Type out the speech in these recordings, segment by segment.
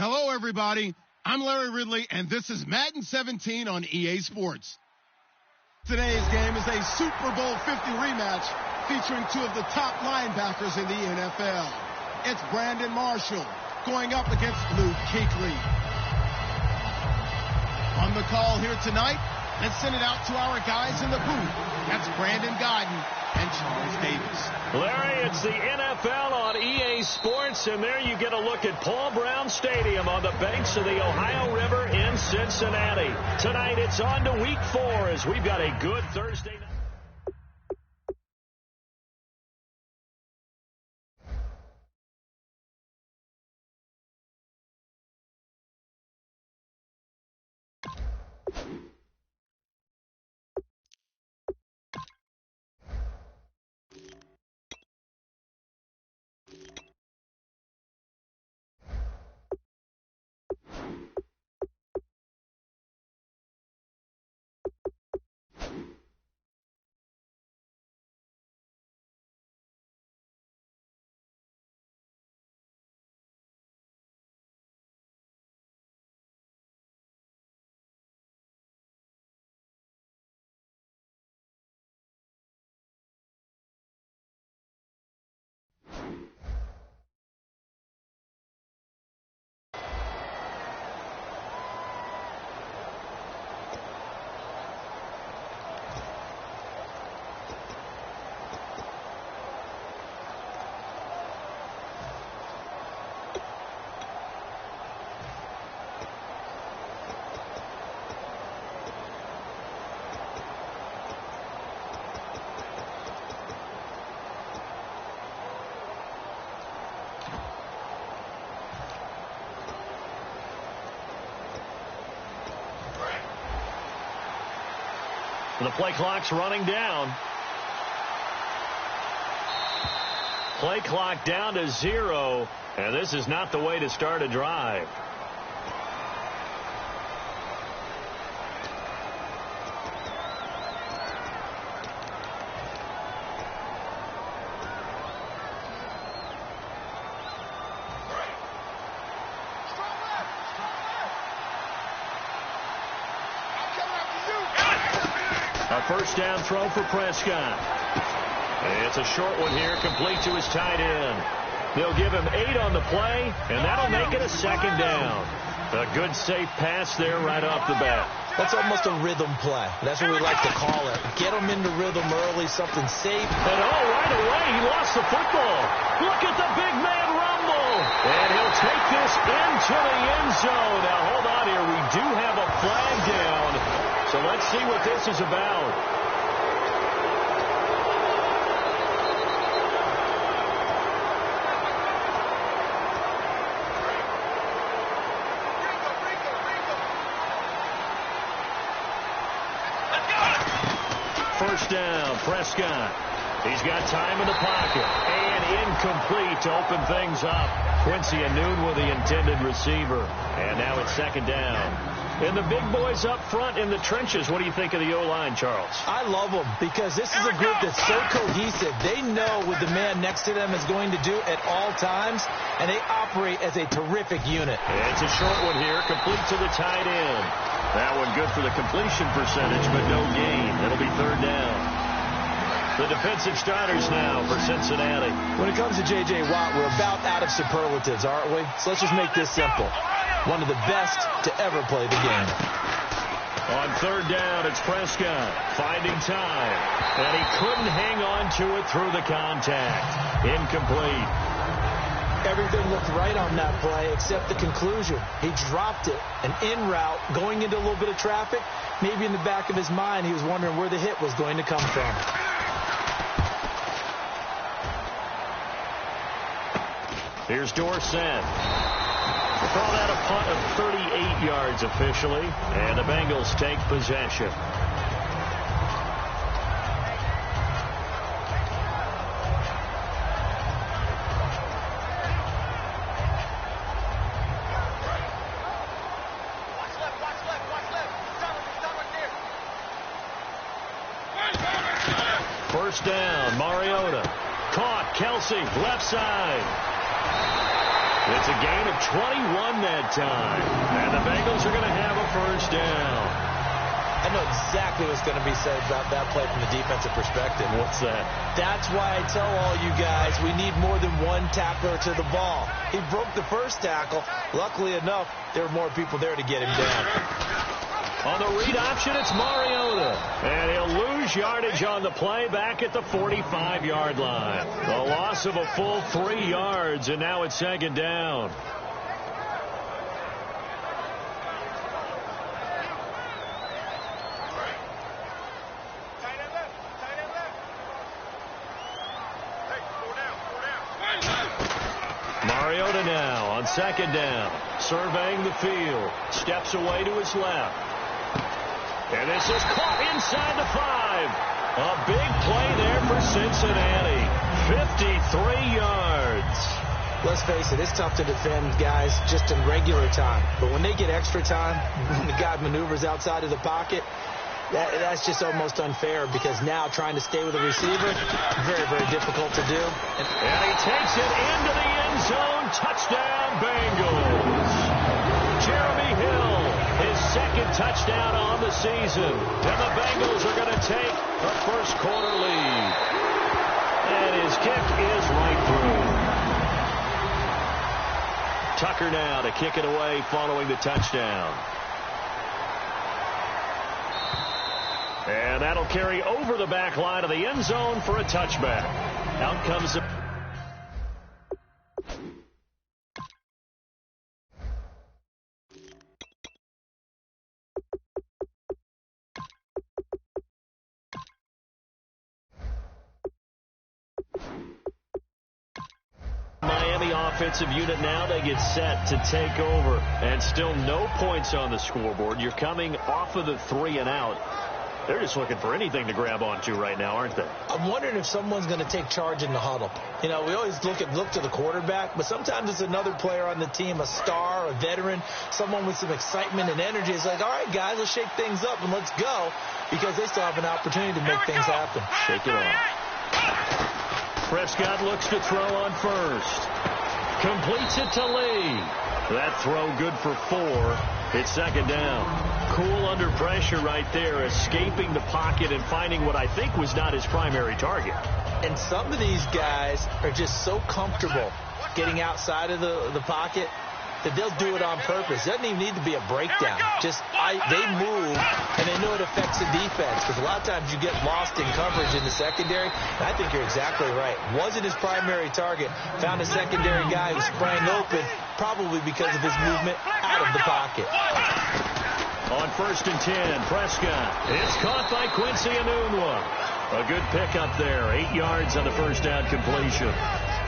Hello, everybody. I'm Larry Ridley, and this is Madden 17 on EA Sports. Today's game is a Super Bowl 50 rematch featuring two of the top linebackers in the NFL. It's Brandon Marshall going up against Luke Kuechly. On the call here tonight, let's send it out to our guys in the booth. That's Brandon Godden and Charles Davis. Larry, it's the NFL on EA Sports, and there you get a look at Paul Brown Stadium on the banks of the Ohio River in Cincinnati. Tonight it's on to Week 4 as we've got a good Thursday night. The play clock's running down. Play clock down to 0, and this is not the way to start a drive. First down throw for Prescott. It's a short one here, complete to his tight end. They'll give him 8 on the play, and that'll make it a second down. A good safe pass there right off the bat. That's almost a rhythm play. That's what we like to call it. Get him into rhythm early, something safe. And right away, he lost the football. Look at the big man rumble. And he'll take this into the end zone. Now, hold on here. We do have a flag down. So let's see what this is about. First down, Prescott. He's got time in the pocket. And incomplete to open things up. Quincy Anoon with the intended receiver. And now it's second down. And the big boys up front in the trenches. What do you think of the O-line, Charles? I love them because this is a group that's so cohesive. They know what the man next to them is going to do at all times, and they operate as a terrific unit. It's a short one here, complete to the tight end. That one good for the completion percentage, but no gain. It'll be third down. The defensive starters now for Cincinnati. When it comes to J.J. Watt, we're about out of superlatives, aren't we? So let's just make this simple. One of the best to ever play the game. On third down, it's Prescott finding time. And he couldn't hang on to it through the contact. Incomplete. Everything looked right on that play except the conclusion. He dropped it, an en route, going into a little bit of traffic. Maybe in the back of his mind, he was wondering where the hit was going to come from. Here's Dorsett. We'll call that a punt of 38 yards officially, and the Bengals take possession. First down, Mariota. Caught, Kelsey, left side. It's a gain of 21 that time. And the Bengals are going to have a first down. I know exactly what's going to be said about that play from the defensive perspective. What's that? That's why I tell all you guys we need more than one tackler to the ball. He broke the first tackle. Luckily enough, there were more people there to get him down. On the read option, it's Mariota. And he'll lose yardage on the play back at the 45-yard line. The loss of a full 3 yards, and now it's second down. Mariota now on second down, surveying the field, steps away to his left. And this is caught inside the 5. A big play there for Cincinnati. 53 yards. Let's face it, it's tough to defend guys just in regular time. But when they get extra time, when the guy maneuvers outside of the pocket, that's just almost unfair because now trying to stay with the receiver, very, very difficult to do. And he takes it into the end zone. Touchdown, Bengals. Jeremy Hill, his second touchdown on the season. And the Bengals are going to take a first-quarter lead. And his kick is right through. Tucker now to kick it away following the touchdown. And that'll carry over the back line of the end zone for a touchback. Out comes the... Miami offensive unit now. They get set to take over. And still no points on the scoreboard. You're coming off of the 3 and out. They're just looking for anything to grab onto right now, aren't they? I'm wondering if someone's going to take charge in the huddle. You know, we always look to the quarterback, but sometimes it's another player on the team, a star, a veteran, someone with some excitement and energy. It's like, all right, guys, let's shake things up and let's go, because they still have an opportunity to make things happen. Shake it off. Prescott looks to throw on first. Completes it to Lee. That throw good for 4. It's second down. Cool under pressure right there, escaping the pocket and finding what I think was not his primary target. And some of these guys are just so comfortable getting outside of the pocket that they'll do it on purpose. It doesn't even need to be a breakdown. They move, and they know it affects the defense, because a lot of times you get lost in coverage in the secondary, and I think you're exactly right. Wasn't his primary target. Found a secondary guy who sprang open, probably because of his movement out of the pocket. On 1st and 10, Prescott. It's caught by Quincy Enunwa. A good pickup there. 8 yards on the first down completion.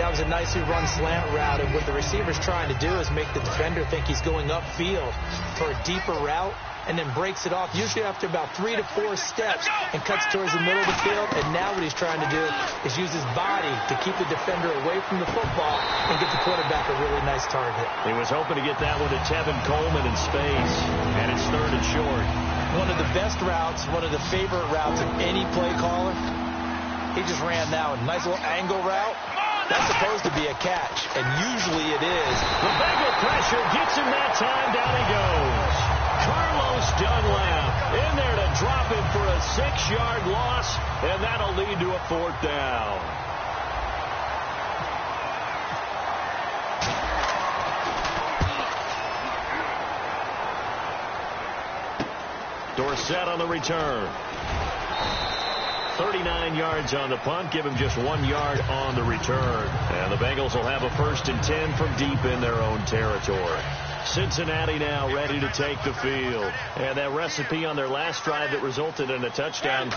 That was a nicely run slant route, and what the receiver's trying to do is make the defender think he's going upfield for a deeper route, and then breaks it off, usually after about 3 to 4 steps, and cuts towards the middle of the field. And now what he's trying to do is use his body to keep the defender away from the football and get the quarterback a really nice target. He was hoping to get that one to Tevin Coleman in space, and it's 3rd and short. One of the best routes, one of the favorite routes of any play caller. He just ran that one. Nice little angle route. That's supposed to be a catch, and usually it is. The Bengal pressure gets him that time. Down he goes. Carlos Dunlap in there to drop him for a 6-yard loss, and that'll lead to a 4th down. Dorsett on the return. 39 yards on the punt, give him just 1 yard on the return. And the Bengals will have a 1st and 10 from deep in their own territory. Cincinnati now ready to take the field. And that recipe on their last drive that resulted in a touchdown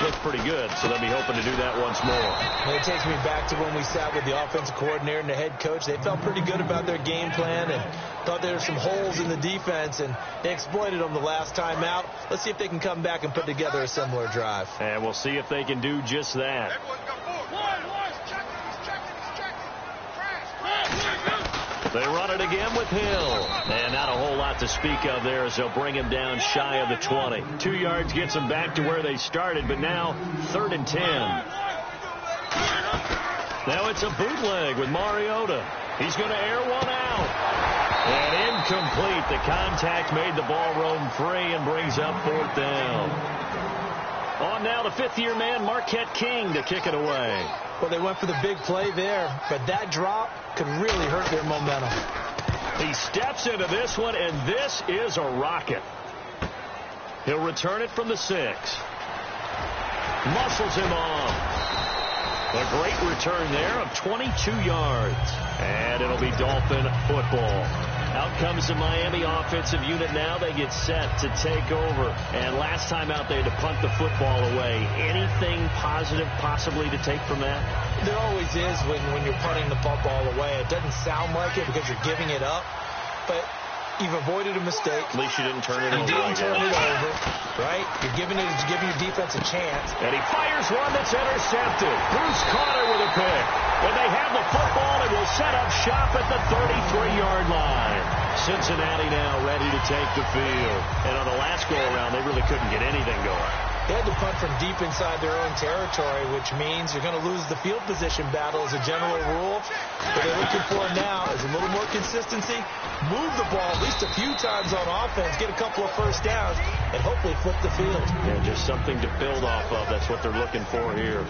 looked pretty good, so they'll be hoping to do that once more. It takes me back to when we sat with the offensive coordinator and the head coach. They felt pretty good about their game plan and thought there were some holes in the defense, and they exploited them the last time out. Let's see if they can come back and put together a similar drive. And we'll see if they can do just that. They run it again with Hill. And not a whole lot to speak of there as they'll bring him down shy of the 20. 2 yards gets them back to where they started, but now 3rd and 10. Now it's a bootleg with Mariota. He's going to air one out. And incomplete. The contact made the ball roam free and brings up 4th down. On now the 5th-year man, Marquette King, to kick it away. Well, they went for the big play there, but that drop could really hurt their momentum. He steps into this one, and this is a rocket. He'll return it from the 6. Muscles him off. A great return there of 22 yards. And it'll be Dolphin football. Out comes the Miami offensive unit now. They get set to take over. And last time out, they had to punt the football away. Anything positive possibly to take from that? There always is when you're punting the football away. It doesn't sound like it because you're giving it up. But you've avoided a mistake. At least you didn't turn it over. You didn't turn it over, right? You're giving your defense a chance. And he fires one that's intercepted. Bruce Carter with a pick. When they have the football, it will set up shop at the 33-yard line. Cincinnati now ready to take the field. And on the last go-around, they really couldn't get anything going. They had to punt from deep inside their own territory, which means you're going to lose the field position battle as a general rule. What they're looking for now is a little more consistency, move the ball at least a few times on offense, get a couple of first downs, and hopefully flip the field. Yeah, just something to build off of. That's what they're looking for here.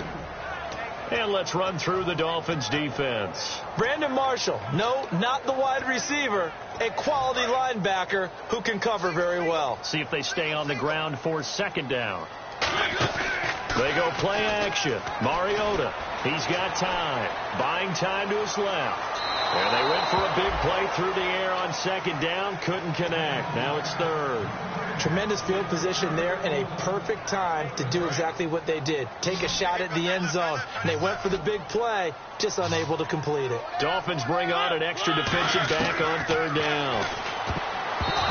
And let's run through the Dolphins' defense. Brandon Marshall, no, not the wide receiver, a quality linebacker who can cover very well. See if they stay on the ground for 2nd down. They go play action. Mariota, he's got time. Buying time to his left. And they went for a big play through the air on 2nd down. Couldn't connect. Now it's 3rd. Tremendous field position there and a perfect time to do exactly what they did. Take a shot at the end zone. And they went for the big play, just unable to complete it. Dolphins bring on an extra defensive back on 3rd down.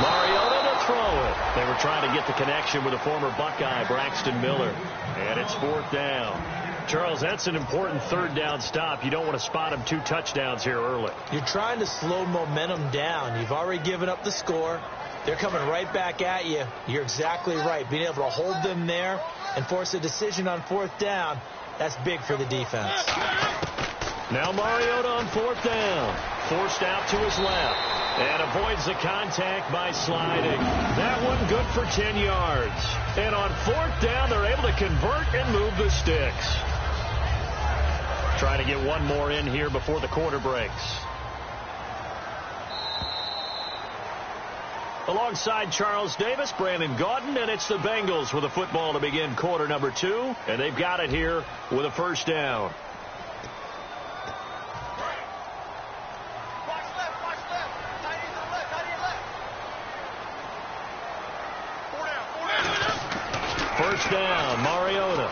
Mariota to throw it. They were trying to get the connection with a former Buckeye, Braxton Miller. And it's 4th down. Charles, that's an important 3rd down stop. You don't want to spot him 2 touchdowns here early. You're trying to slow momentum down. You've already given up the score. They're coming right back at you. You're exactly right. Being able to hold them there and force a decision on 4th down, that's big for the defense. Now Mariota on 4th down. Forced out to his left. And avoids the contact by sliding. That one good for 10 yards. And on 4th down, they're able to convert and move the sticks. Trying to get one more in here before the quarter breaks. Alongside Charles Davis, Brandon Gaudin, and it's the Bengals with a football to begin quarter number 2. And they've got it here with a 1st down. First down, Mariota.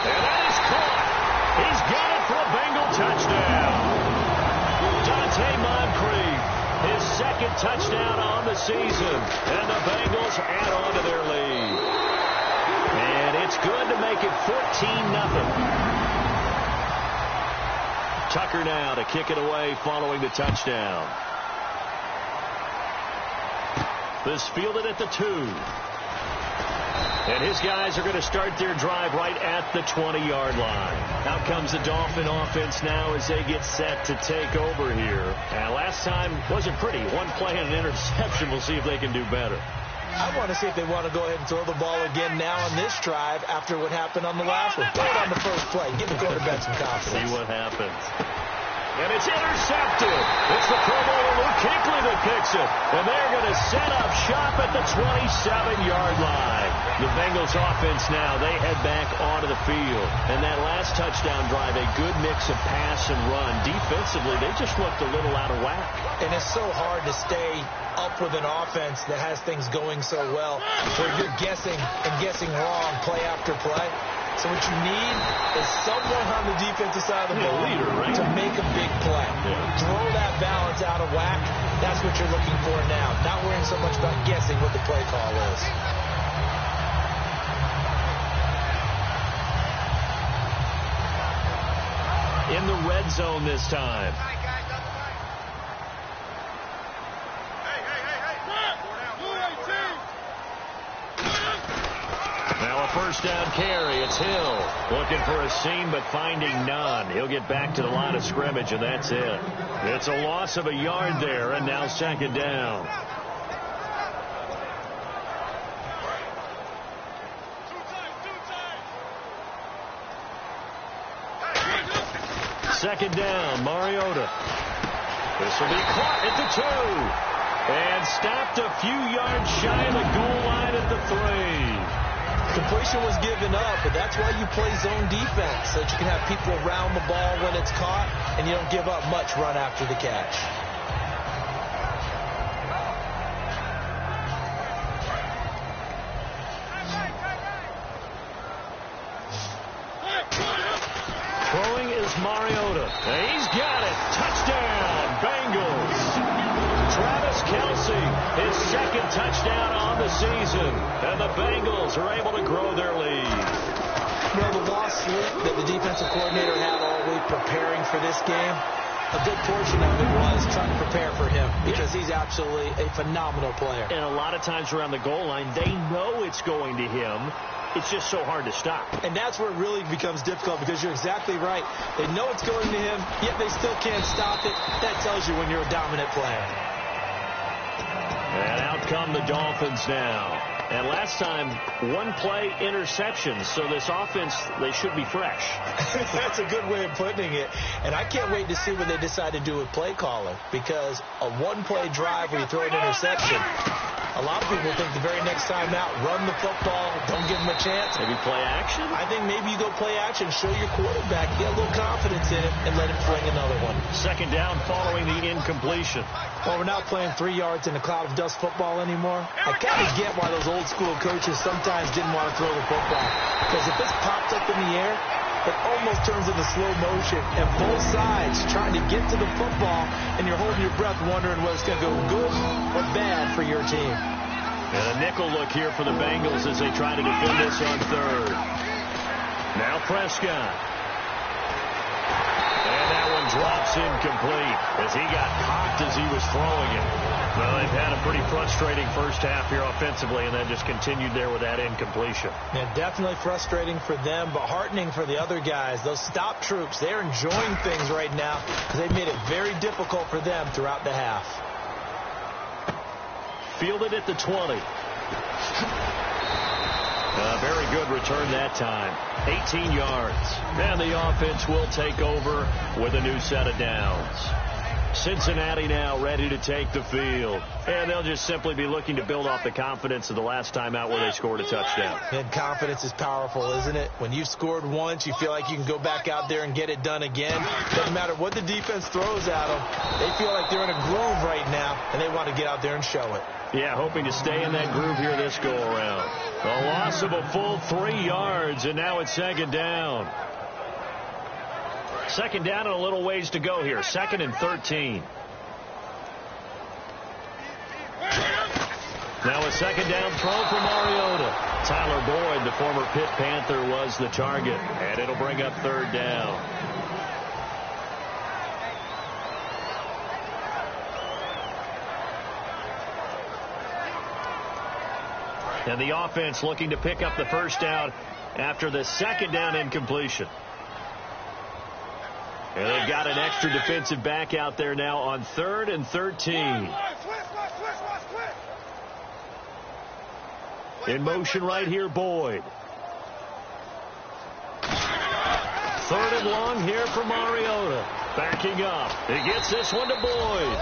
And that is caught. He's got it for a Bengal touchdown. Dante Moncrief, his 2nd touchdown on the season. And the Bengals add on to their lead. And it's good to make it 14-0. Tucker now to kick it away following the touchdown. This fielded at the 2. And his guys are going to start their drive right at the 20-yard line. Out comes the Dolphin offense now as they get set to take over here. And last time wasn't pretty. One play and an interception. We'll see if they can do better. I want to see if they want to go ahead and throw the ball again now on this drive after what happened on the last one. Throw it on the first play. Give the quarterback some confidence. See what happens. And it's intercepted. It's the Pro Bowler Luke Kuechly that picks it. And they're going to set up shop at the 27-yard line. The Bengals offense now, they head back onto the field. And that last touchdown drive, a good mix of pass and run. Defensively, they just looked a little out of whack. And it's so hard to stay up with an offense that has things going so well, where you're guessing and guessing wrong play after play. So what you need is someone on the defensive side of the ball to make a big play. Throw that balance out of whack. That's what you're looking for now. Not worrying so much about guessing what the play call is. In the red zone this time. Now a first down carry. It's Hill looking for a seam but finding none. He'll get back to the line of scrimmage, and that's it. It's a loss of a yard there, and now second down. Second down, Mariota. This will be caught at the 2. And stopped a few yards shy of the goal line at the 3. Completion was given up, but that's why you play zone defense, so that you can have people around the ball when it's caught, and you don't give up much run after the catch. Throwing is Mariota. He's got it. Touchdown, Bengals. Travis Kelce, his second touchdown on the season. And the Bengals are able to grow their lead. You know, the lost sleep that the defensive coordinator had all week preparing for this game, a good portion of it was trying to prepare for him because he's absolutely a phenomenal player. And a lot of times around the goal line, they know it's going to him. It's just so hard to stop. And that's where it really becomes difficult because you're exactly right. They know it's going to him, yet they still can't stop it. That tells you when you're a dominant player. And out come the Dolphins now. And last time, one-play interceptions. So this offense, they should be fresh. That's a good way of putting it. And I can't wait to see what they decide to do with play calling. Because a one-play drive where you throw an interception, a lot of people think the very next time out, run the football, don't give them a chance. Maybe play action? I think maybe you go play action, show your quarterback, get a little confidence in it, and let him fling another one. Second down following the incompletion. Well, we're not playing 3 yards in a cloud of dust football anymore. I kind of get why those old school coaches sometimes didn't want to throw the football. Because if this pops up in the air, it almost turns into slow motion. And both sides trying to get to the football, and you're holding your breath wondering whether it's going to go good or bad for your team. And a nickel look here for the Bengals as they try to defend this on third. Now Prescott. And that one drops incomplete as he got popped as he was throwing it. Well, they've had a pretty frustrating first half here offensively, and then just continued there with that incompletion. Yeah, definitely frustrating for them, but heartening for the other guys. Those stop troops, they're enjoying things right now because they've made it very difficult for them throughout the half. Fielded at the 20. Very good return that time. 18 yards. And the offense will take over with a new set of downs. Cincinnati now ready to take the field. And they'll just simply be looking to build off the confidence of the last time out where they scored a touchdown. And confidence is powerful, isn't it? When you've scored once, you feel like you can go back out there and get it done again. Doesn't matter what the defense throws at them. They feel like they're in a groove right now, and they want to get out there and show it. Yeah, hoping to stay in that groove here this go-around. A loss of a full 3 yards, and now it's second down. Second down and a little ways to go here. 2nd and 13. Now a second down throw for Mariota. Tyler Boyd, the former Pitt Panther, was the target, and it'll bring up third down. And the offense looking to pick up the first down after the second down incompletion. And they've got an extra defensive back out there now on 3rd and 13. In motion right here, Boyd. 3rd and long here for Mariota. Backing up. He gets this one to Boyd.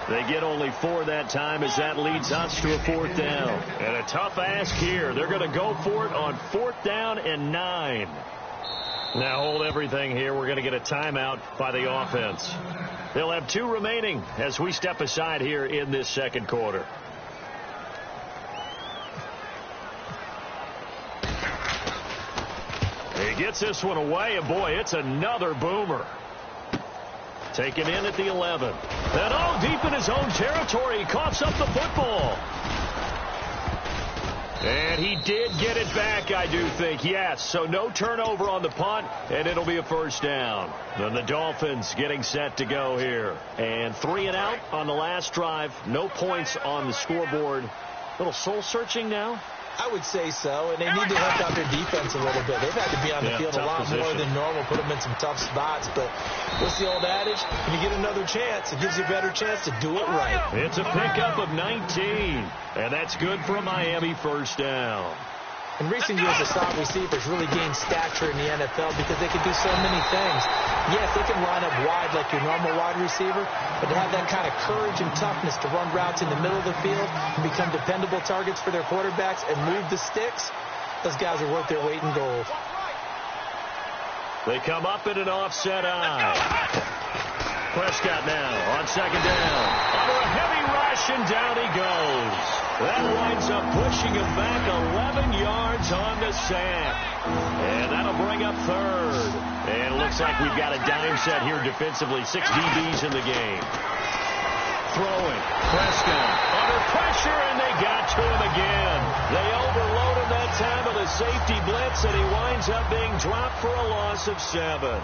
They get only 4 that time as that leads us to a 4th down. And a tough ask here. They're going to go for it on 4th down and 9. Now hold everything here. We're going to get a timeout by the offense. They'll have 2 remaining as we step aside here in this second quarter. He gets this one away, and boy, it's another boomer. Taken in at the 11. And all deep in his own territory, he coughs up the football. And he did get it back, I do think, yes. So no turnover on the punt, and it'll be a first down. Then the Dolphins getting set to go here. And 3 and out on the last drive. No points on the scoreboard. A little soul-searching now. I would say so, and they need to help out their defense a little bit. They've had to be on the field a lot more than normal, put them in some tough spots. But what's the old adage? When you get another chance, it gives you a better chance to do it right. It's a pickup of 19, and that's good for a Miami first down. In recent years, the slot receivers really gained stature in the NFL because they can do so many things. Yes, they can line up wide like your normal wide receiver, but to have that kind of courage and toughness to run routes in the middle of the field and become dependable targets for their quarterbacks and move the sticks, those guys are worth their weight in gold. They come up in an offset eye. Prescott now on second down. Under a heavy rush, and down he goes. That winds up pushing him back 11 yards on the sack. And that'll bring up third. And it looks like we've got a dime set here defensively. 6 DBs in the game. Throwing. Prescott under pressure, and they got to him again. They overload him that time with a safety blitz, and he winds up being dropped for a loss of 7.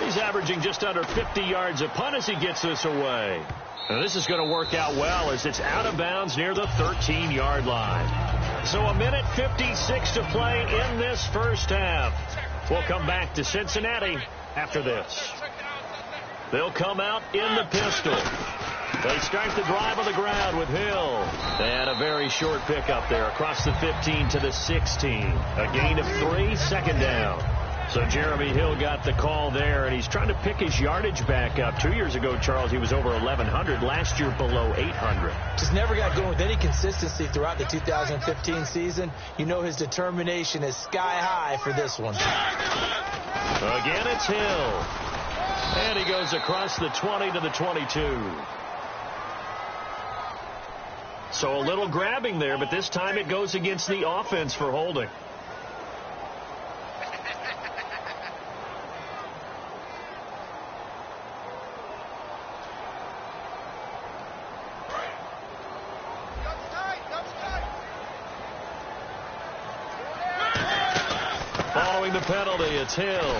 He's averaging just under 50 yards a punt as he gets this away. Now this is going to work out well as it's out of bounds near the 13-yard line. So a minute 56 to play in this first half. We'll come back to Cincinnati after this. They'll come out in the pistol. They start the drive on the ground with Hill. And a very short pickup there across the 15 to the 16. A gain of 3, second down. So Jeremy Hill got the call there, and he's trying to pick his yardage back up. 2 years ago, Charles, he was over 1,100. Last year, below 800. Just never got going with any consistency throughout the 2015 season. You know his determination is sky high for this one. Again, it's Hill. And he goes across the 20 to the 22. So a little grabbing there, but this time it goes against the offense for holding. Following the penalty, it's Hill.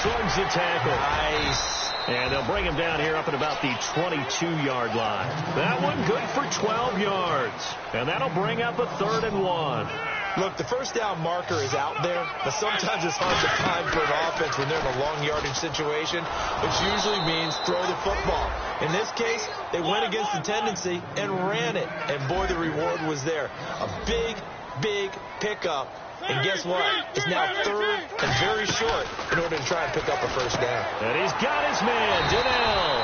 Shrugs the tackle. Nice. And they'll bring him down here up at about the 22-yard line. That one good for 12 yards. And that'll bring up a 3rd and 1. Look, the first down marker is out there, but sometimes it's hard to find for an offense when they're in a long yardage situation, which usually means throw the football. In this case, they went against the tendency and ran it. And boy, the reward was there. A big, big pickup. And guess what? It's now 3rd and very short in order to try and pick up a first down. And he's got his man, Donnell.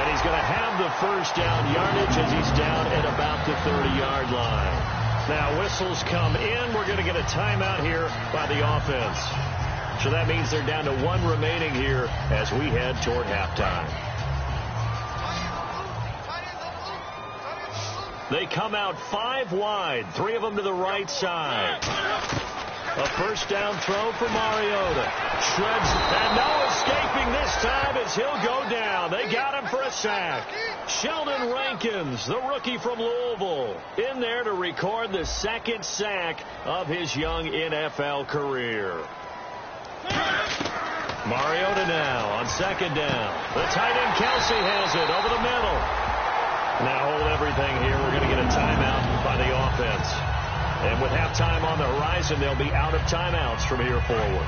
And he's going to have the first down yardage as he's down at about the 30-yard line. Now whistles come in. We're going to get a timeout here by the offense. So that means they're down to 1 remaining here as we head toward halftime. They come out 5 wide, 3 of them to the right side. A first down throw for Mariota. Shreds, and no escaping this time as he'll go down. They got him for a sack. Sheldon Rankins, the rookie from Louisville, in there to record the 2nd sack of his young NFL career. Mariota now on 2nd down. The tight end Kelsey has it over the middle. Now hold everything here. We're going to get a timeout by the offense. And with halftime on the horizon, they'll be out of timeouts from here forward.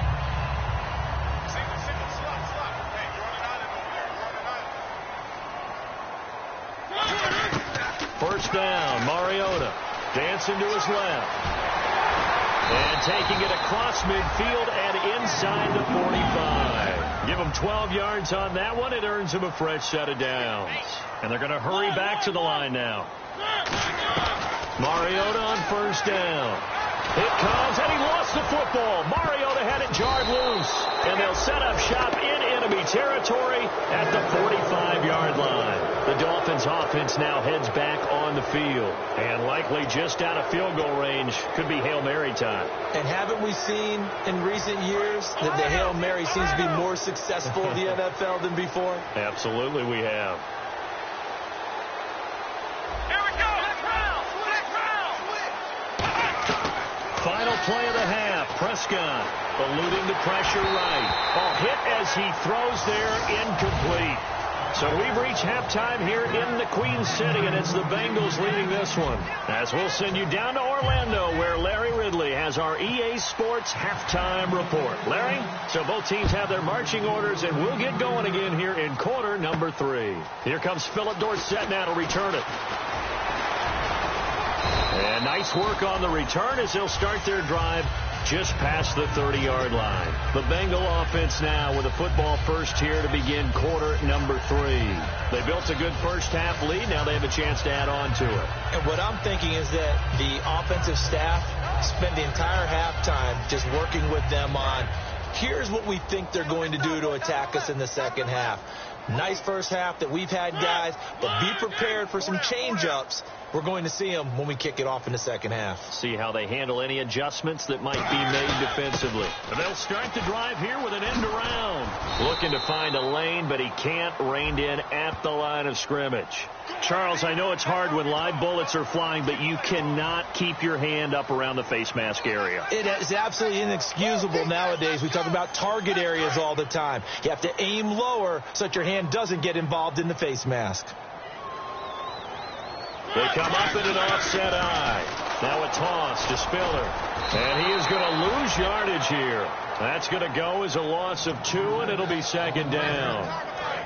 First down, Mariota dancing to his left. And taking it across midfield and inside the 45. Give him 12 yards on that one. It earns him a fresh set of downs. And they're going to hurry back to the line now. Mariota on first down. It comes, and he lost the football. Mariota had it jarred loose. And they'll set up shop in enemy territory at the 45-yard line. The Dolphins offense now heads back on the field. And likely just out of field goal range. Could be Hail Mary time. And haven't we seen in recent years that the Hail Mary seems to be more successful in the NFL than before? Absolutely we have. Final play of the half. Prescott eluding the pressure right. Hit as he throws there, incomplete. So we've reached halftime here in the Queen City, and it's the Bengals leading this one. As we'll send you down to Orlando, where Larry Ridley has our EA Sports halftime report. Larry, so both teams have their marching orders, and we'll get going again here in quarter number 3. Here comes Philip Dorsett now to return it. And nice work on the return as they'll start their drive just past the 30-yard line. The Bengal offense now with a football first here to begin quarter number 3. They built a good first half lead. Now they have a chance to add on to it. And what I'm thinking is that the offensive staff spent the entire halftime just working with them on, here's what we think they're going to do to attack us in the second half. Nice first half that we've had, guys, but be prepared for some change-ups. We're going to see them when we kick it off in the second half. See how they handle any adjustments that might be made defensively. And they'll start the drive here with an end around. Looking to find a lane, but he can't. Reined in at the line of scrimmage. Charles, I know it's hard when live bullets are flying, but you cannot keep your hand up around the face mask area. It is absolutely inexcusable nowadays. We talk about target areas all the time. You have to aim lower so that your hand doesn't get involved in the face mask. They come up in an offset eye. Now a toss to Spiller. And he is going to lose yardage here. That's going to go as a loss of 2, and it'll be second down.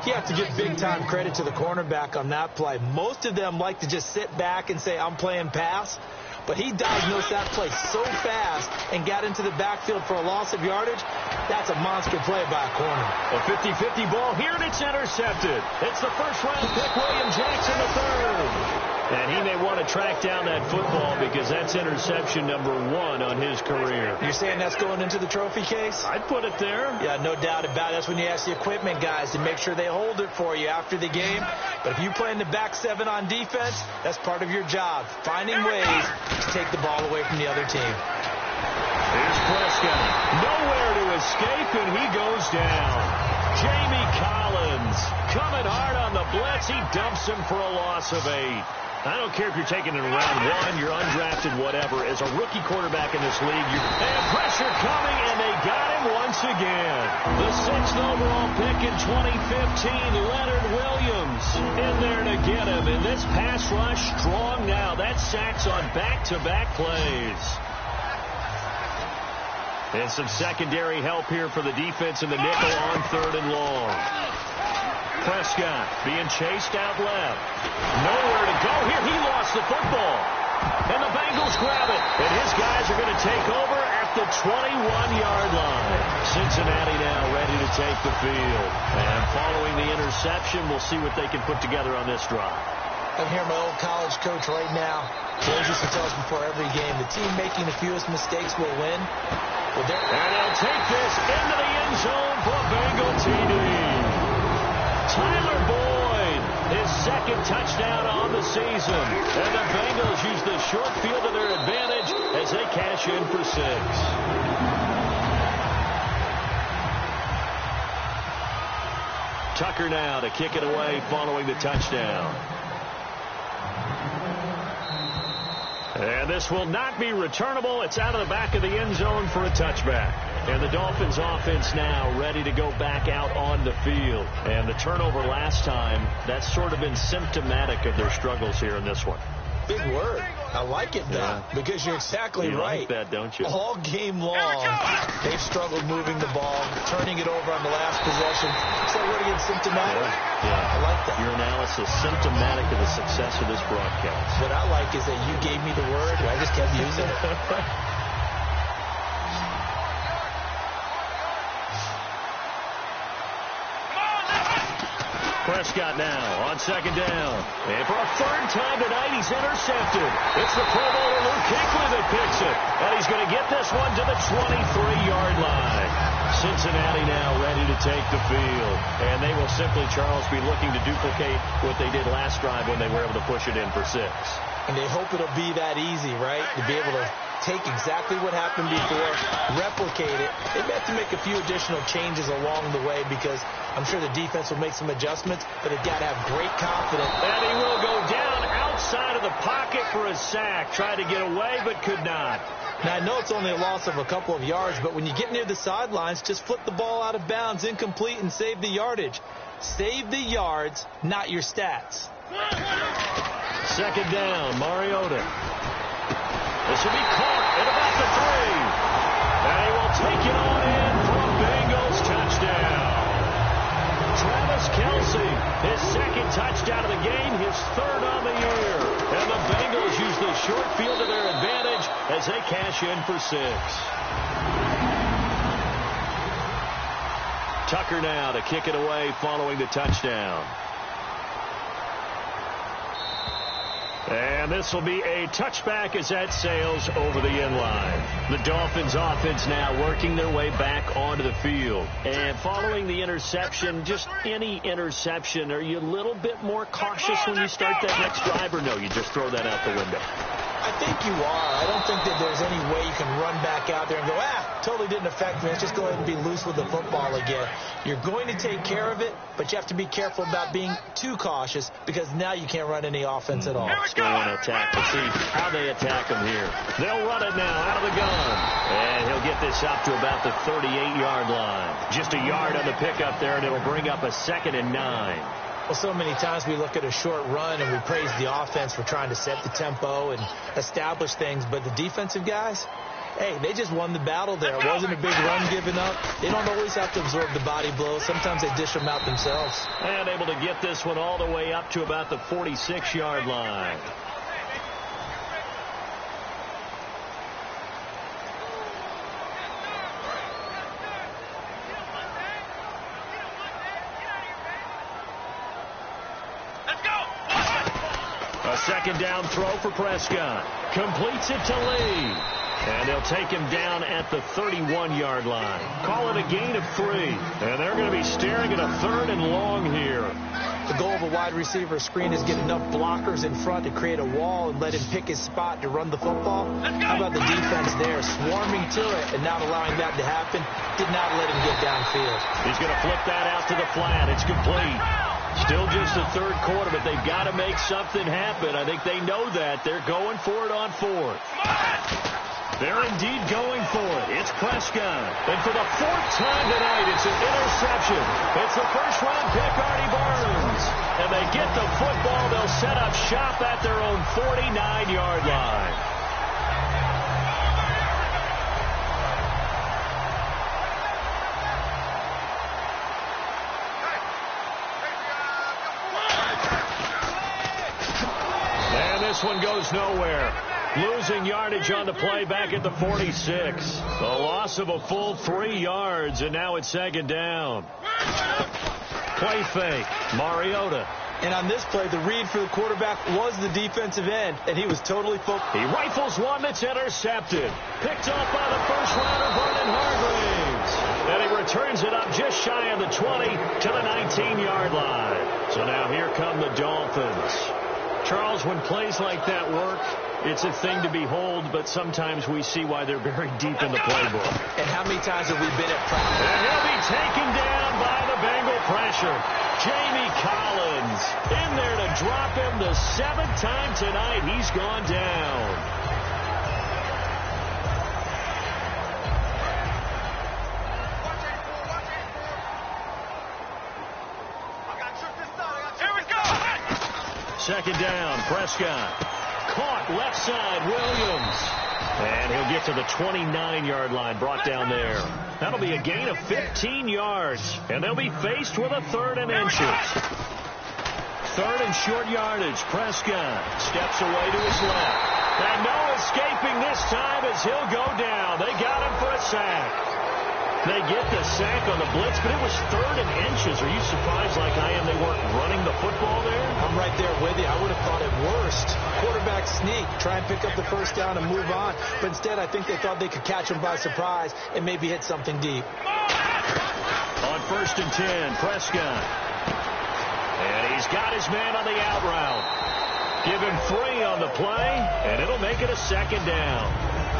You have to give big-time credit to the cornerback on that play. Most of them like to just sit back and say, I'm playing pass. But he diagnosed that play so fast and got into the backfield for a loss of yardage. That's a monster play by a corner. A 50-50 ball here, and it's intercepted. It's the first-round pick, William Jackson III. And he may want to track down that football because that's interception number 1 on his career. You're saying that's going into the trophy case? I'd put it there. Yeah, no doubt about it. That's when you ask the equipment guys to make sure they hold it for you after the game. But if you play in the back 7 on defense, that's part of your job, finding ways to take the ball away from the other team. Here's Prescott. Nowhere to escape, and he goes down. Jamie Collins coming hard on the blitz. He dumps him for a loss of 8. I don't care if you're taking it in round 1, you're undrafted, whatever. As a rookie quarterback in this league, and pressure coming, and they got him once again. The 6th overall pick in 2015, Leonard Williams in there to get him. And this pass rush strong now. That's sacks on back-to-back plays. And some secondary help here for the defense in the nickel on 3rd and long. Prescott being chased out left. Nowhere to go here. He lost the football. And the Bengals grab it. And his guys are going to take over at the 21-yard line. Cincinnati now ready to take the field. And following the interception, we'll see what they can put together on this drive. I'm here, my old college coach right now. He always used to tell us before every game, the team making the fewest mistakes will win. And they'll take this into the end zone for a Bengal TD. Tyler Boyd, his 2nd touchdown on the season. And the Bengals use the short field to their advantage as they cash in for 6. Tucker now to kick it away following the touchdown. And this will not be returnable. It's out of the back of the end zone for a touchback. And the Dolphins offense now ready to go back out on the field. And the turnover last time, that's sort of been symptomatic of their struggles here in this one. Big word. I like it, though, because you're exactly right. You like that, don't you? All game long, they've struggled moving the ball, turning it over on the last possession. So what again, symptomatic? Yeah. I like that. Your analysis, symptomatic of the success of this broadcast. What I like is that you gave me the word, and I just kept using it. Prescott now on 2nd down. And for a 3rd time tonight, he's intercepted. It's the Pro Bowler Luke Kuechly that picks it. And he's going to get this one to the 23-yard line. Cincinnati now ready to take the field. And they will simply, Charles, be looking to duplicate what they did last drive when they were able to push it in for 6. And they hope it'll be that easy, right? To be able to take exactly what happened before, replicate it. They have to make a few additional changes along the way because I'm sure the defense will make some adjustments, but they've got to have great confidence. And he will go down outside of the pocket for for a sack. Tried to get away, but could not. Now, I know it's only a loss of a couple of yards, but when you get near the sidelines, just flip the ball out of bounds, incomplete, and save the yardage. Save the yards, not your stats. Second down, Mariota. This will be caught at about the 3. And he will take it on in for a Bengals touchdown. Travis Kelce, his second touchdown of the game, his third on the year. And the Bengals use the short field to their advantage as they cash in for 6. Tucker now to kick it away following the touchdown. And this will be a touchback as that sails over the end line. The Dolphins offense now working their way back onto the field. And following the interception, just any interception, are you a little bit more cautious when you start that next drive, or no, you just throw that out the window? I think you are. I don't think that there's any way you can run back out there and go, totally didn't affect me. Let's just go ahead and be loose with the football again. You're going to take care of it, but you have to be careful about being too cautious because now you can't run any offense at all. Let's go on attack. Let's see how they attack him here. They'll run it now out of the gun. And he'll get this up to about the 38-yard line. Just a yard on the pickup there, and it'll bring up a 2nd and 9. Well, so many times we look at a short run and we praise the offense for trying to set the tempo and establish things, but the defensive guys, hey, they just won the battle there. It wasn't a big run given up. They don't always have to absorb the body blows. Sometimes they dish them out themselves. And able to get this one all the way up to about the 46-yard line. A second down throw for Prescott. Completes it to Lee. And they'll take him down at the 31-yard line. Call it a gain of 3. And they're going to be staring at a 3rd and long here. The goal of a wide receiver screen is get enough blockers in front to create a wall and let him pick his spot to run the football. How about the defense there, swarming to it and not allowing that to happen? Did not let him get downfield. He's going to flip that out to the flat. It's complete. Still just the 3rd quarter, but they've got to make something happen. I think they know that. They're going for it on 4th. They're indeed going for it. It's Prescott. And for the 4th time tonight, it's an interception. It's the first-round pick, Artie Burns. And they get the football. They'll set up shop at their own 49-yard line. This one goes nowhere. Losing yardage on the play back at the 46. A loss of a full 3 yards, and now it's 2nd down. Play fake. Mariota. And on this play, the read for the quarterback was the defensive end, and he was totally focused. He rifles one that's intercepted. Picked off by the first-rounder, Vernon Hargreaves. And he returns it up just shy of the 20 to the 19-yard line. So now here come the Dolphins. Charles, when plays like that work, it's a thing to behold, but sometimes we see why they're very deep in the playbook. And how many times have we been at practice? And he'll be taken down by the Bengal pressure. Jamie Collins in there to drop him the 7th time tonight. He's gone down. Second down, Prescott. Caught left side, Williams. And he'll get to the 29-yard line, brought down there. That'll be a gain of 15 yards. And they'll be faced with a 3rd and inches. 3rd and short yardage. Prescott steps away to his left. And no escaping this time as he'll go down. They got him for a sack. They get the sack on the blitz, but it was 3rd and inches. Are you surprised like I am they weren't running the football there? I'm right there with you. I would have thought at worst, quarterback sneak, try and pick up the 1st down and move on. But instead, I think they thought they could catch him by surprise and maybe hit something deep. On 1st and 10, Prescott. And he's got his man on the out route. Give him 3 on the play, and it'll make it a 2nd down.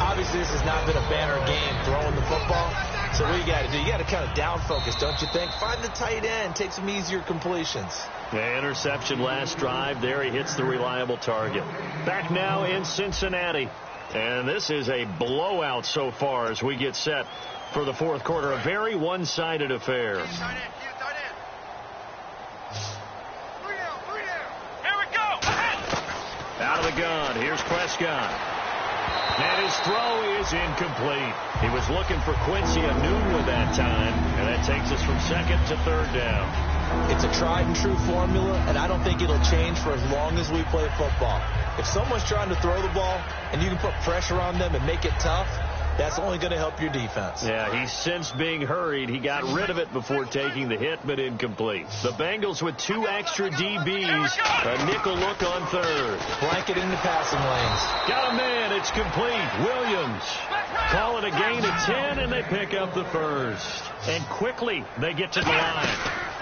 Obviously, this has not been a banner game throwing the football. So what you got to do? You got to kind of down focus, don't you think? Find the tight end. Take some easier completions. The interception last drive. There he hits the reliable target. Back now in Cincinnati. And this is a blowout so far as we get set for the fourth quarter. A very one-sided affair. Out of the gun. Here's Prescott. And his throw is incomplete. He was looking for Quincy Enunwa that time, and that takes us from second to third down. It's a tried and true formula, and I don't think it'll change for as long as we play football. If someone's trying to throw the ball and you can put pressure on them and make it tough, that's only going to help your defense. Yeah, he's since being hurried. He got rid of it before taking the hit, but incomplete. The Bengals with 2 extra DBs. A nickel look on third. Blanketing the passing lanes. Got a man. It's complete. Williams. Call it a gain of 10, and they pick up the first. And quickly, they get to the line.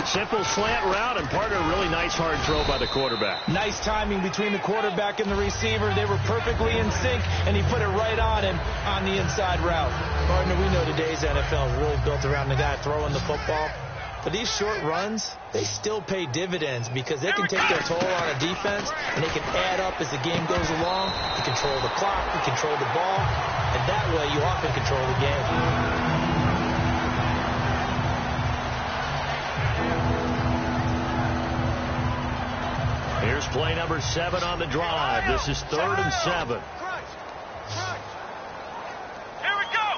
Simple slant route, and part of a really nice hard throw by the quarterback. Nice timing between the quarterback and the receiver. They were perfectly in sync, and he put it right on him on the inside route. Partner, we know today's NFL is really built around the guy throwing the football. But these short runs, they still pay dividends because they can take their toll on a defense, and they can add up as the game goes along. You control the clock, you control the ball, and that way you often control the game. Here's play number 7 on the drive. This is 3rd and 7. Here we go.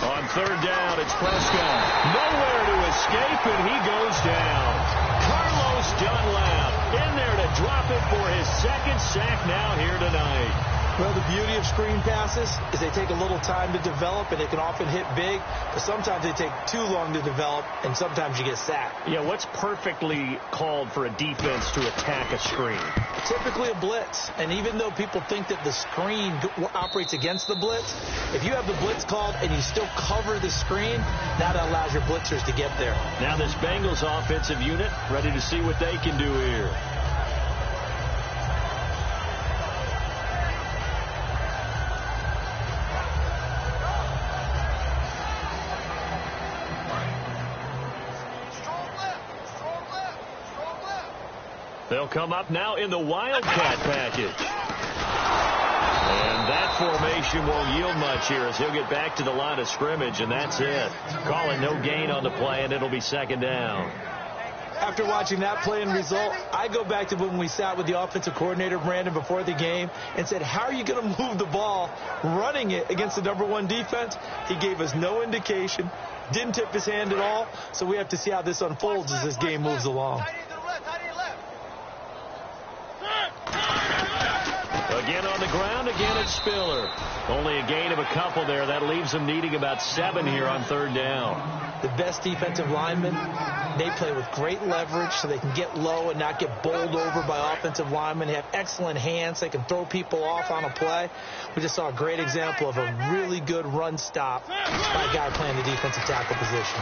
On 3rd down, it's Prescott. Nowhere to escape, and he goes down. Carlos Dunlap in there to drop it for his 2nd sack now here tonight. Well, the beauty of screen passes is they take a little time to develop, and they can often hit big, but sometimes they take too long to develop, and sometimes you get sacked. Yeah, what's perfectly called for a defense to attack a screen? Typically a blitz, and even though people think that the screen operates against the blitz, if you have the blitz called and you still cover the screen, that allows your blitzers to get there. Now this Bengals offensive unit ready to see what they can do here. They'll come up now in the Wildcat package. And that formation won't yield much here as he'll get back to the line of scrimmage, and that's it. Calling no gain on the play, and it'll be 2nd down. After watching that play and result, I go back to when we sat with the offensive coordinator, Brandon, before the game and said, how are you going to move the ball running it against the #1 defense? He gave us no indication, didn't tip his hand at all, so we have to see how this unfolds as this game moves along. Again on the ground, again it's Spiller. Only a gain of a couple there. That leaves them needing about 7 here on 3rd down. The best defensive linemen, they play with great leverage so they can get low and not get bowled over by offensive linemen. They have excellent hands. They can throw people off on a play. We just saw a great example of a really good run stop by a guy playing the defensive tackle position.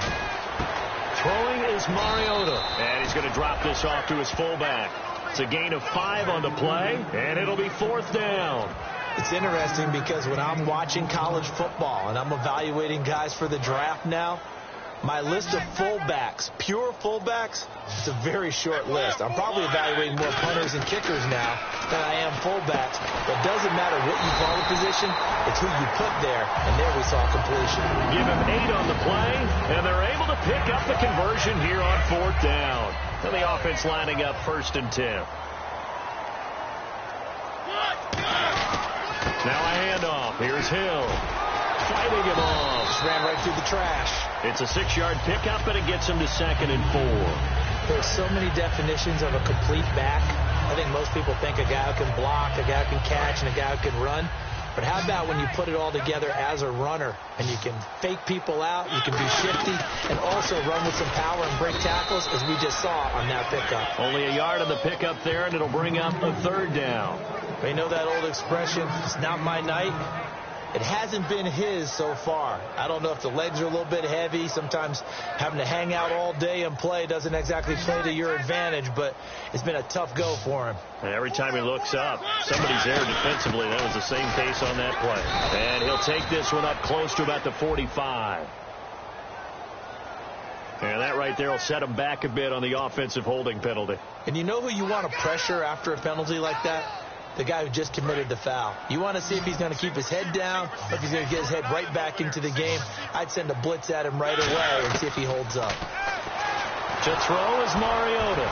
Throwing is Mariota, and he's going to drop this off to his fullback. It's a gain of 5 on the play, and it'll be 4th down. It's interesting because when I'm watching college football and I'm evaluating guys for the draft now, my list of fullbacks, pure fullbacks, it's a very short list. I'm probably evaluating more punters and kickers now than I am fullbacks. But it doesn't matter what you call the position, it's who you put there, and there we saw completion. Give him 8 on the play, and they're able to pick up the conversion here on 4th down. And the offense lining up 1st and 10. Now a handoff. Here's Hill. Fighting him off. Just ran right through the trash. It's a 6-yard pickup, and it gets him to 2nd and 4. There's so many definitions of a complete back. I think most people think a guy who can block, a guy who can catch, and a guy who can run. But how about when you put it all together as a runner and you can fake people out, you can be shifty, and also run with some power and break tackles, as we just saw on that pickup. Only a yard on the pickup there, and it'll bring up a 3rd down. You know that old expression, it's not my night. It hasn't been his so far. I don't know if the legs are a little bit heavy. Sometimes having to hang out all day and play doesn't exactly play to your advantage, but it's been a tough go for him. And every time he looks up, somebody's there defensively. That was the same case on that play. And he'll take this one up close to about the 45. And that right there will set him back a bit on the offensive holding penalty. And you know who you want to pressure after a penalty like that? The guy who just committed the foul. You want to see if he's going to keep his head down or if he's going to get his head right back into the game. I'd send a blitz at him right away and see if he holds up. To throw is Mariota.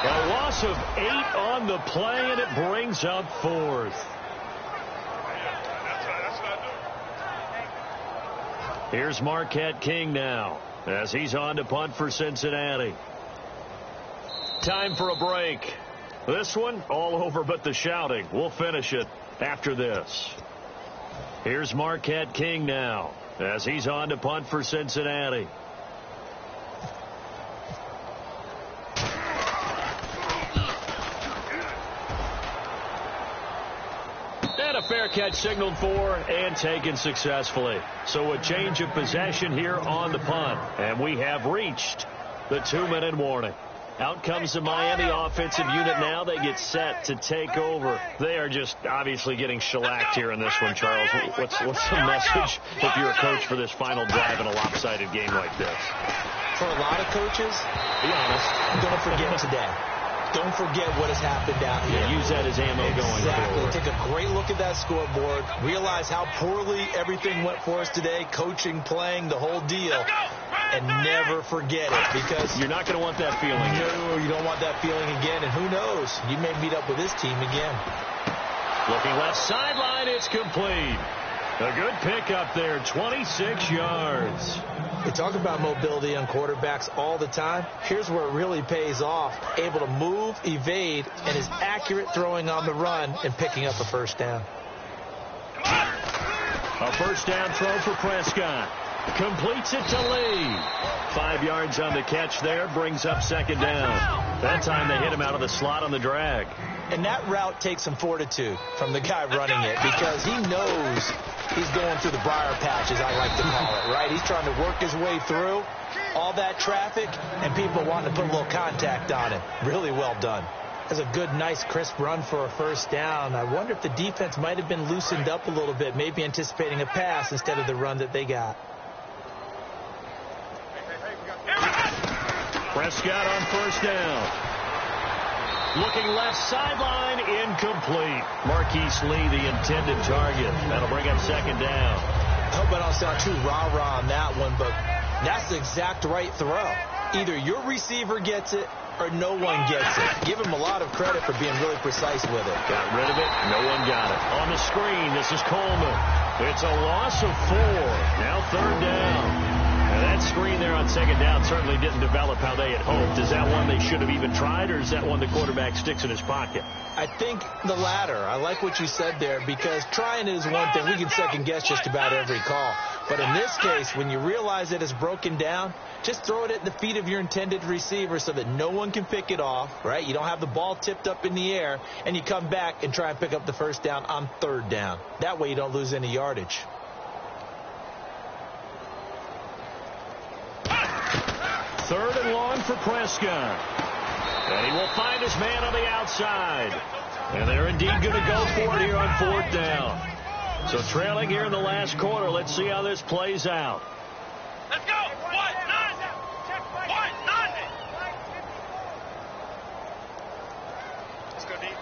A loss of 8 on the play, and it brings up 4th. Here's Marquette King now as he's on to punt for Cincinnati. Time for a break. This one, all over but the shouting. We'll finish it after this. Here's Marquette King now as he's on to punt for Cincinnati. And a fair catch signaled for and taken successfully. So a change of possession here on the punt. And we have reached the 2-minute warning. Out comes the Miami offensive unit now. They get set to take over. They are just obviously getting shellacked here in this one, Charles. What's the message if you're a coach for this final drive in a lopsided game like this? For a lot of coaches, be honest, don't forget today. Don't forget what has happened out here. Yeah, use that as ammo going forward. Take a great look at that scoreboard. Realize how poorly everything went for us today. Coaching, playing, the whole deal. And never forget it, because you're not going to want that feeling. No, you don't want that feeling again. And who knows? You may meet up with this team again. Looking left sideline, it's complete. A good pick up there, 26 yards. They talk about mobility on quarterbacks all the time. Here's where it really pays off. Able to move, evade, and is accurate throwing on the run and picking up a first down. A first down throw for Prescott. Completes it to Lee. 5 yards on the catch there. Brings up second down. That time they hit him out of the slot on the drag. And that route takes some fortitude from the guy running it, because he knows he's going through the briar patch, as I like to call it, right? He's trying to work his way through all that traffic and people wanting to put a little contact on it. Really well done. That's a good, nice, crisp run for a first down. I wonder if the defense might have been loosened up a little bit, maybe anticipating a pass instead of the run that they got. Prescott on first down. Looking left sideline, incomplete. Marquise Lee, the intended target. That'll bring up second down. I hope I don't sound too rah-rah on that one, but that's the exact right throw. Either your receiver gets it or no one gets it. Give him a lot of credit for being really precise with it. Got rid of it. No one got it. On the screen, this is Coleman. It's a loss of 4. Now third down. That screen there on second down certainly didn't develop how they had hoped. Is that one they should have even tried, or is that one the quarterback sticks in his pocket? I think the latter. I like what you said there, because trying is one thing. We can second guess just about every call. But in this case, when you realize that it's broken down, just throw it at the feet of your intended receiver so that no one can pick it off, right? You don't have the ball tipped up in the air, and you come back and try and pick up the first down on third down. That way you don't lose any yardage. Third and long for Prescott. And he will find his man on the outside. And they're indeed going to go for it here on fourth down. So trailing here in the last quarter. Let's see how this plays out. Let's go. 1-9. Let's go deep.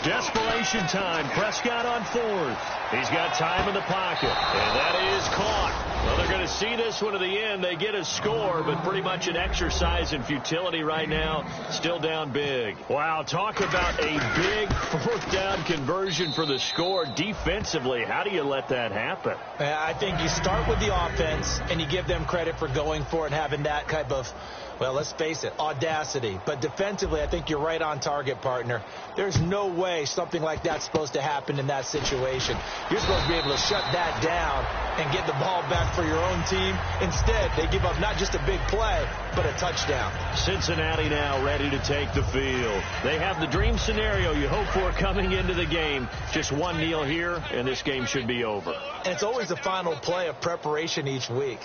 Desperation time. Prescott on fourth. He's got time in the pocket. And that is caught. Well, they're going to see this one to the end. They get a score, but pretty much an exercise in futility right now. Still down big. Wow, talk about a big fourth down conversion for the score. Defensively, how do you let that happen? I think you start with the offense, and you give them credit for going for it and having that type of Well, let's face it, audacity. But defensively, I think you're right on target, partner. There's no way something like that's supposed to happen in that situation. You're supposed to be able to shut that down and get the ball back for your own team. Instead, they give up not just a big play, but a touchdown. Cincinnati now ready to take the field. They have the dream scenario you hope for coming into the game. Just one kneel here, and this game should be over. And it's always the final play of preparation each week.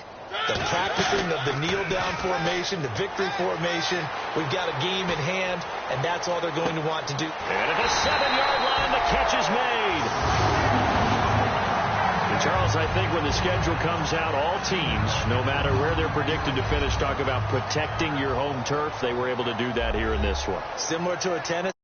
The practicing of the kneel-down formation, the victory formation. We've got a game in hand, and that's all they're going to want to do. And at the 7-yard line, the catch is made. And Charles, I think when the schedule comes out, all teams, no matter where they're predicted to finish, talk about protecting your home turf. They were able to do that here in this one. Similar to a tennis.